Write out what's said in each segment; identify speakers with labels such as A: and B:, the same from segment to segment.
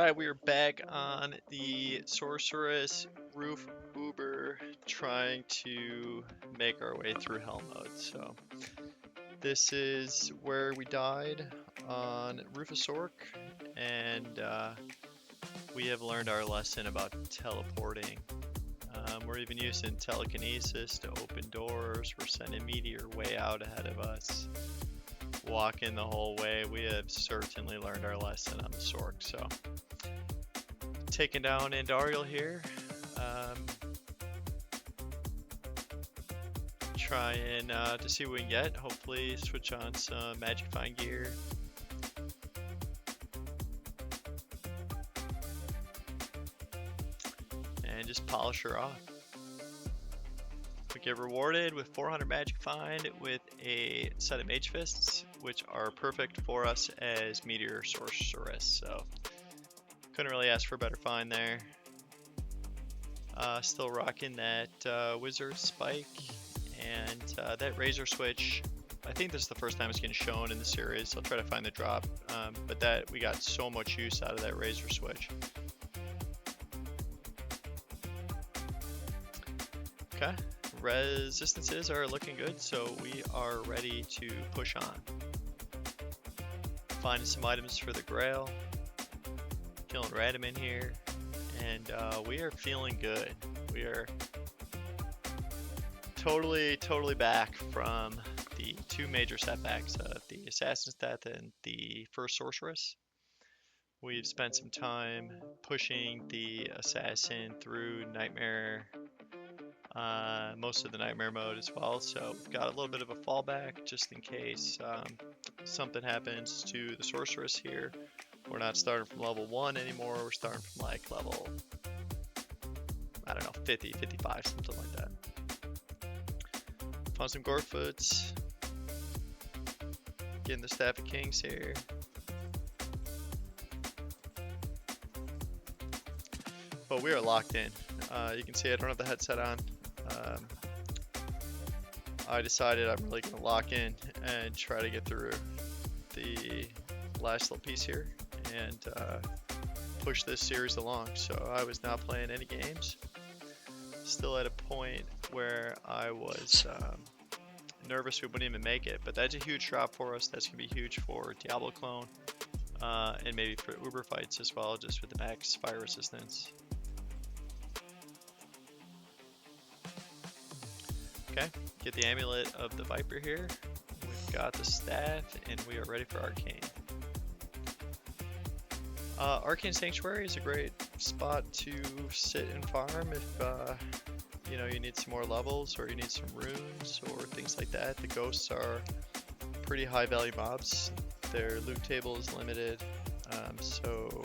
A: Alright, we are back on the Sorceress RuffUber trying to make our way through Hell mode. So, this is where we died on Rufusork, and we have learned our lesson about teleporting. We're even using telekinesis to open doors. We're sending Meteor way out ahead of us. Walking the whole way. We have certainly learned our lesson on the Sork. So, taking down Andariel here. Trying to see what we can get. Hopefully switch on some Magic Find gear. And just polish her off. We get rewarded with 400 Magic Find with a set of Mage Fists, which are perfect for us as Meteor Sorceress. So couldn't really ask for a better find there. Still rocking that Wizard Spike and that Razor Switch. I think this is the first time it's getting shown in the series. I'll try to find the drop, but that we got so much use out of that Razor Switch. Okay, resistances are looking good, so we are ready to push on. Finding some items for the Grail. Killing Random in here, and we are feeling good. We are totally back from the two major setbacks of the Assassin's Death and the first Sorceress. We've spent some time pushing the Assassin through Nightmare, most of the Nightmare mode as well, so we've got a little bit of a fallback just in case something happens to the Sorceress here. We're not starting from level 1 anymore, we're starting from like level, I don't know, 50, 55, something like that. Found some Gorefoots. Getting the Staff of Kings here. But we are locked in. You can see I don't have the headset on. I decided I'm really going to lock in and try to get through the last little piece here and push this series along. So I was not playing any games. Still at a point where I was nervous we wouldn't even make it, but that's a huge drop for us. That's going to be huge for Diablo clone and maybe for Uber fights as well, just with the max fire resistance. Okay, get the Amulet of the Viper here. We've got the staff and we are ready for Arcane. Arcane Sanctuary is a great spot to sit and farm if you know, you need some more levels or you need some runes or things like that. The ghosts are pretty high value mobs. Their loot table is limited, so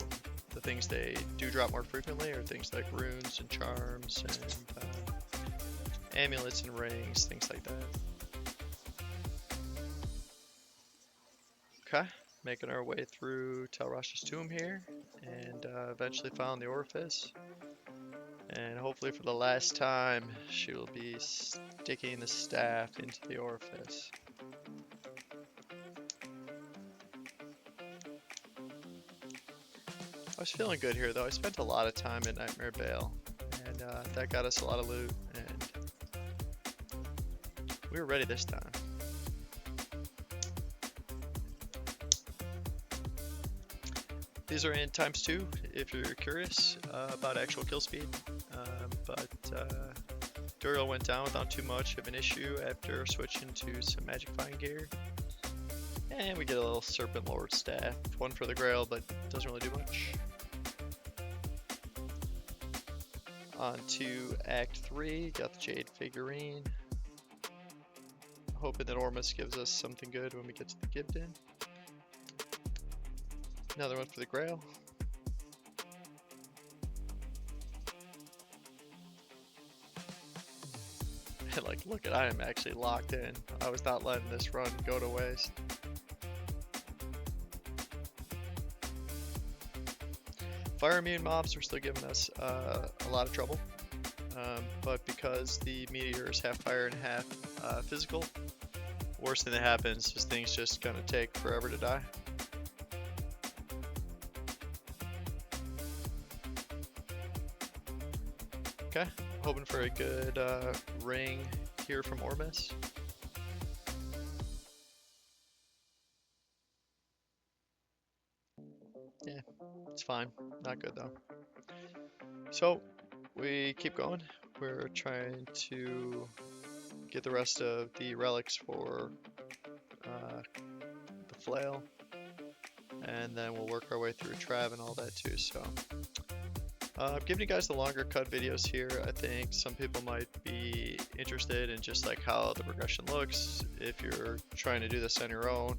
A: the things they do drop more frequently are things like runes and charms and amulets and rings, things like that. Okay, making our way through Telrash's tomb here, and eventually found the orifice. And hopefully for the last time, she will be sticking the staff into the orifice. I was feeling good here though. I spent a lot of time in Nightmare Vale, and that got us a lot of loot, and we were ready this time. These are in ×2 if you're curious about actual kill speed, but Andariel went down without too much of an issue after switching to some Magic Find gear. And we get a little Serpent Lord staff, one for the Grail, but doesn't really do much. On to Act 3, got the Jade figurine. Hoping that Ormus gives us something good when we get to the Gibden. Another one for the Grail. And like, look at, I am actually locked in. I was not letting this run go to waste. Fire immune mobs are still giving us a lot of trouble. But because the meteor is half fire and half physical, worst thing that happens is things just gonna take forever to die. Okay, hoping for a good ring here from Ormus. Yeah, it's fine. Not good though. So we keep going. We're trying to get the rest of the relics for the flail, and then we'll work our way through Trav and all that too. So I'm giving you guys the longer cut videos here. I think some people might be interested in just like how the progression looks. If you're trying to do this on your own,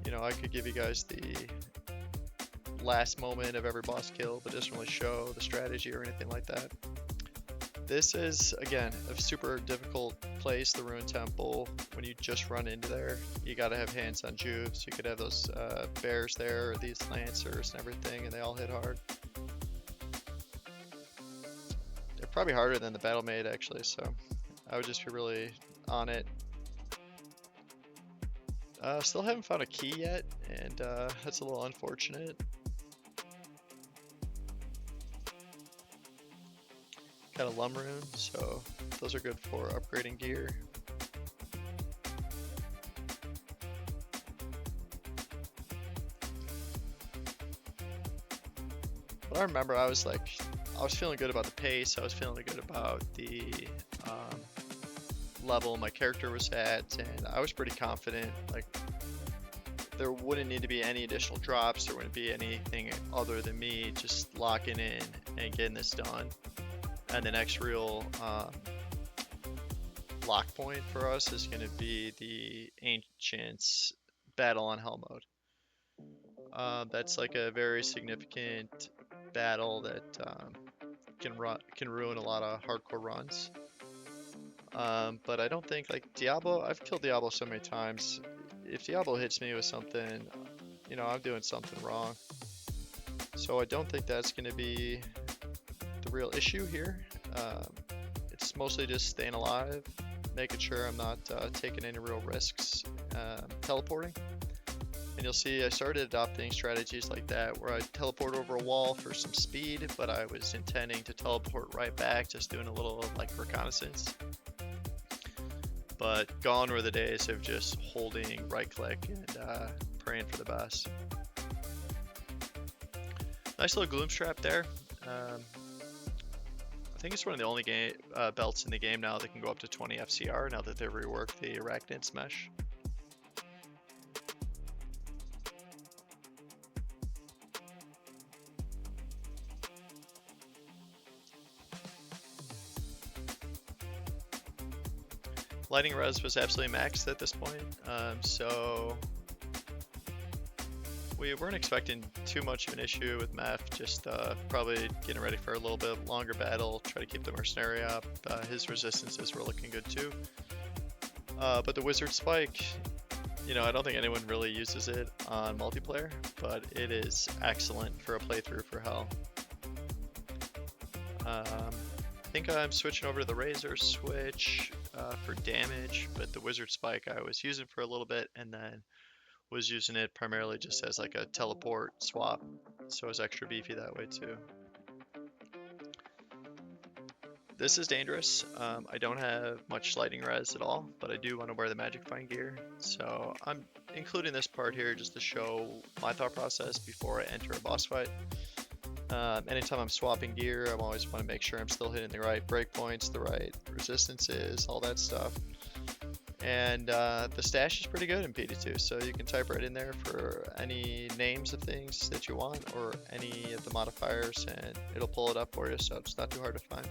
A: you know, I could give you guys the last moment of every boss kill, but doesn't really show the strategy or anything like that. This is, again, a super difficult place, the Ruined Temple. When you just run into there, you gotta have hands on juves. You could have those bears there, or these lancers and everything, and they all hit hard. They're probably harder than the battle maid, actually, so I would just be really on it. Still haven't found a key yet, and that's a little unfortunate. Got a Lum Rune, so those are good for upgrading gear. But I remember I was feeling good about the pace, I was feeling good about the level my character was at, and I was pretty confident, like, there wouldn't need to be any additional drops, there wouldn't be anything other than me just locking in and getting this done. And the next real lock point for us is going to be the Ancients battle on Hell mode. That's like a very significant battle that can ruin a lot of hardcore runs. But I don't think, like, Diablo, I've killed Diablo so many times. If Diablo hits me with something, you know, I'm doing something wrong. So I don't think that's going to be the real issue here. It's mostly just staying alive, making sure I'm not taking any real risks teleporting. And you'll see I started adopting strategies like that where I teleport over a wall for some speed, but I was intending to teleport right back, just doing a little like reconnaissance. But gone were the days of just holding right click and praying for the best. Nice little gloom strap there. I think it's one of the only belts in the game now that can go up to 20 FCR now that they've reworked the Arachnid Smash. Lighting res was absolutely maxed at this point, so we weren't expecting too much of an issue with Meph, just probably getting ready for a little bit longer battle, try to keep the Mercenary up. His resistances were looking good too. But the Wizard Spike, you know, I don't think anyone really uses it on multiplayer, but it is excellent for a playthrough for Hell. I think I'm switching over to the Razor Switch for damage, but the Wizard Spike I was using for a little bit and then was using it primarily just as like a teleport swap, so it was extra beefy that way too. This is dangerous. I don't have much lightning res at all, but I do want to wear the Magic Find gear, so I'm including this part here just to show my thought process before I enter a boss fight. Anytime I'm swapping gear, I always want to make sure I'm still hitting the right breakpoints, the right resistances, all that stuff. And the stash is pretty good in PD2, so you can type right in there for any names of things that you want or any of the modifiers, and it'll pull it up for you, so it's not too hard to find.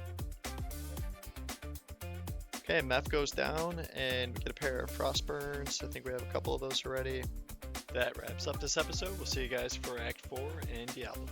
A: Okay, Meph goes down, and we get a pair of Frostburns. I think we have a couple of those already. That wraps up this episode. We'll see you guys for Act 4 and Diablo.